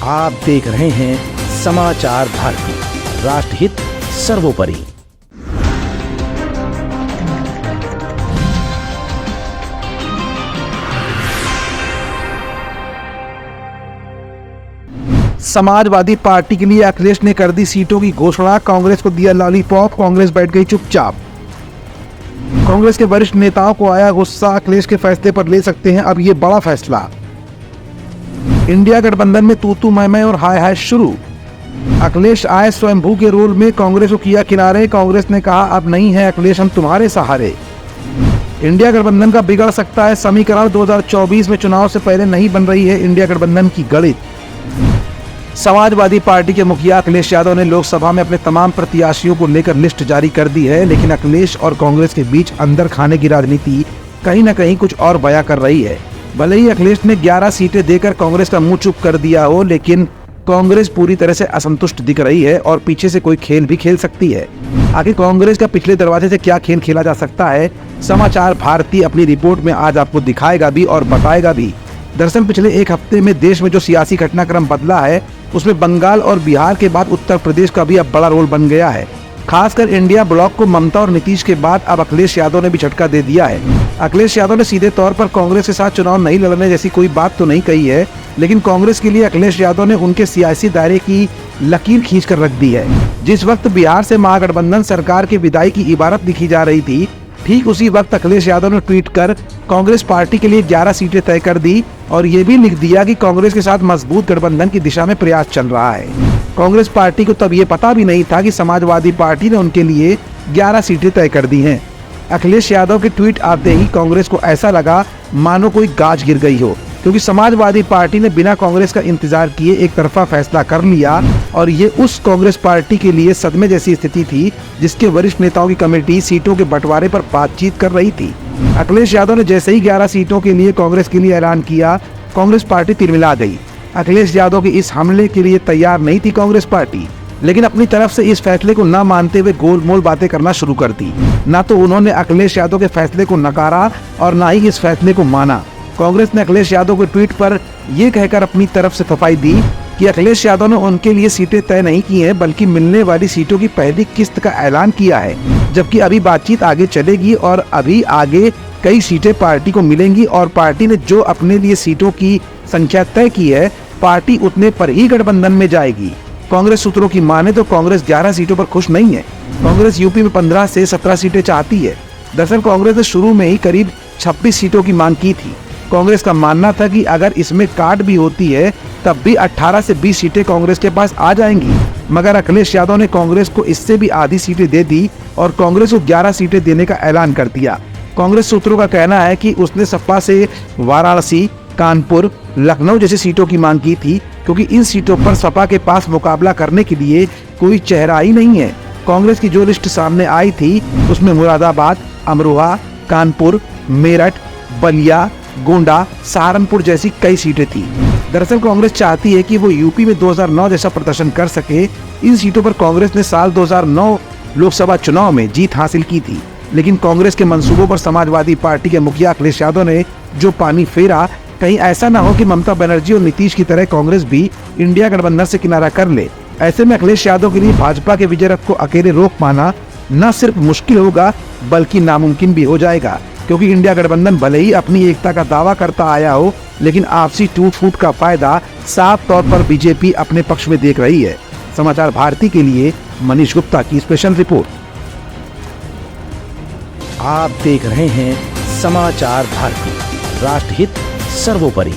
आप देख रहे हैं समाचार भारती, राष्ट्रहित सर्वोपरि। समाजवादी पार्टी के लिए अखिलेश ने कर दी सीटों की घोषणा, कांग्रेस को दिया लॉलीपॉप, कांग्रेस बैठ गई चुपचाप। कांग्रेस के वरिष्ठ नेताओं को आया गुस्सा, अखिलेश के फैसले पर ले सकते हैं अब ये बड़ा फैसला। इंडिया गठबंधन में तू मैं और हाय हाय शुरू। अखिलेश आए स्वयंभू के रोल में, कांग्रेस को किया किनारे, कांग्रेस ने कहा अब नहीं है अखिलेश हम तुम्हारे सहारे। इंडिया गठबंधन का बिगड़ सकता है समीकरण, 2024 में चुनाव से पहले नहीं बन रही है इंडिया गठबंधन की गणित। समाजवादी पार्टी के मुखिया अखिलेश यादव ने लोकसभा में अपने तमाम प्रत्याशियों को लेकर लिस्ट जारी कर दी है, लेकिन अखिलेश और कांग्रेस के बीच अंदर खाने की राजनीति कहीं न कहीं कुछ और बयां कर रही है। भले ही अखिलेश ने 11 सीटें देकर कांग्रेस का मुंह चुप कर दिया हो, लेकिन कांग्रेस पूरी तरह से असंतुष्ट दिख रही है और पीछे से कोई खेल भी खेल सकती है। आखिर कांग्रेस का पिछले दरवाजे से क्या खेल खेला जा सकता है, समाचार भारती अपनी रिपोर्ट में आज आपको दिखाएगा भी और बताएगा भी। दरअसल पिछले एक हफ्ते में देश में जो सियासी घटनाक्रम बदला है, उसमें बंगाल और बिहार के बाद उत्तर प्रदेश का भी अब बड़ा रोल बन गया है। खासकर इंडिया ब्लॉक को ममता और नीतीश के बाद अब अखिलेश यादव ने भी झटका दे दिया है। अखिलेश यादव ने सीधे तौर पर कांग्रेस के साथ चुनाव नहीं लड़ने जैसी कोई बात तो नहीं कही है, लेकिन कांग्रेस के लिए अखिलेश यादव ने उनके सियासी दायरे की लकीर खींच कर रख दी है। जिस वक्त बिहार से महागठबंधन सरकार की विदाई की इबारत लिखी जा रही थी, ठीक उसी वक्त अखिलेश यादव ने ट्वीट कर कांग्रेस पार्टी के लिए 11 सीटें तय कर दी और ये भी लिख दिया कि कांग्रेस के साथ मजबूत गठबंधन की दिशा में प्रयास चल रहा है। कांग्रेस पार्टी को तब ये पता भी नहीं था कि समाजवादी पार्टी ने उनके लिए 11 सीटें तय कर दी हैं। अखिलेश यादव के ट्वीट आते ही कांग्रेस को ऐसा लगा मानो कोई गाज गिर गई हो, क्योंकि समाजवादी पार्टी ने बिना कांग्रेस का इंतजार किए एक तरफा फैसला कर लिया और ये उस कांग्रेस पार्टी के लिए सदमे जैसी स्थिति थी जिसके वरिष्ठ नेताओं की कमेटी सीटों के बंटवारे पर बातचीत कर रही थी। अखिलेश यादव ने जैसे ही 11 सीटों के लिए कांग्रेस के लिए ऐलान किया, कांग्रेस पार्टी तिरमिला गई। अखिलेश यादव के इस हमले के लिए तैयार नहीं थी कांग्रेस पार्टी, लेकिन अपनी तरफ से इस फैसले को न मानते हुए गोलमोल बातें करना शुरू कर दी। न तो उन्होंने अखिलेश यादव के फैसले को नकारा और न ही इस फैसले को माना। कांग्रेस ने अखिलेश यादव के ट्वीट पर यह कहकर अपनी तरफ से सफाई दी कि अखिलेश यादव ने उनके लिए सीटें तय नहीं की हैं, बल्कि मिलने वाली सीटों की पहली किस्त का ऐलान किया है, जबकि अभी बातचीत आगे चलेगी और अभी आगे कई सीटें पार्टी को मिलेंगी और पार्टी ने जो अपने लिए सीटों की संख्या तय की है, पार्टी उतने पर ही गठबंधन में जाएगी। कांग्रेस सूत्रों की माने तो कांग्रेस 11 सीटों पर खुश नहीं है। कांग्रेस यूपी में 15 से 17 सीटें चाहती है। दरअसल कांग्रेस ने शुरू में ही करीब 26 सीटों की मांग की थी। कांग्रेस का मानना था कि अगर इसमें काट भी होती है तब भी 18 से 20 सीटें कांग्रेस के पास आ जाएंगी, मगर अखिलेश यादव ने कांग्रेस को इससे भी आधी सीटें दे दी और कांग्रेस को 11 सीटें देने का ऐलान कर दिया। कांग्रेस सूत्रों का कहना है कि उसने सपा से वाराणसी, कानपुर, लखनऊ जैसी सीटों की मांग की थी, क्योंकि इन सीटों पर सपा के पास मुकाबला करने के लिए कोई चेहरा ही नहीं है। कांग्रेस की जो लिस्ट सामने आई थी उसमें मुरादाबाद, अमरोहा, कानपुर, मेरठ, बलिया, गोंडा, सहारनपुर जैसी कई सीटें थी। दरअसल कांग्रेस चाहती है कि वो यूपी में 2009 जैसा प्रदर्शन कर सके। इन सीटों पर कांग्रेस ने साल 2009 लोकसभा चुनाव में जीत हासिल की थी, लेकिन कांग्रेस के मंसूबों पर समाजवादी पार्टी के मुखिया अखिलेश यादव ने जो पानी फेरा, कहीं ऐसा न हो कि ममता बनर्जी और नीतीश की तरह कांग्रेस भी इंडिया गठबंधन से किनारा कर ले। ऐसे में अखिलेश यादव के लिए भाजपा के विजय रथ को अकेले रोक पाना न सिर्फ मुश्किल होगा बल्कि नामुमकिन भी हो जाएगा, क्योंकि इंडिया गठबंधन भले ही अपनी एकता का दावा करता आया हो, लेकिन आपसी टूट फूट का फायदा साफ तौर पर बीजेपी अपने पक्ष में देख रही है। समाचार भारती के लिए मनीष गुप्ता की स्पेशल रिपोर्ट। आप देख रहे हैं समाचार भारती, राष्ट्रहित सर्वोपरि।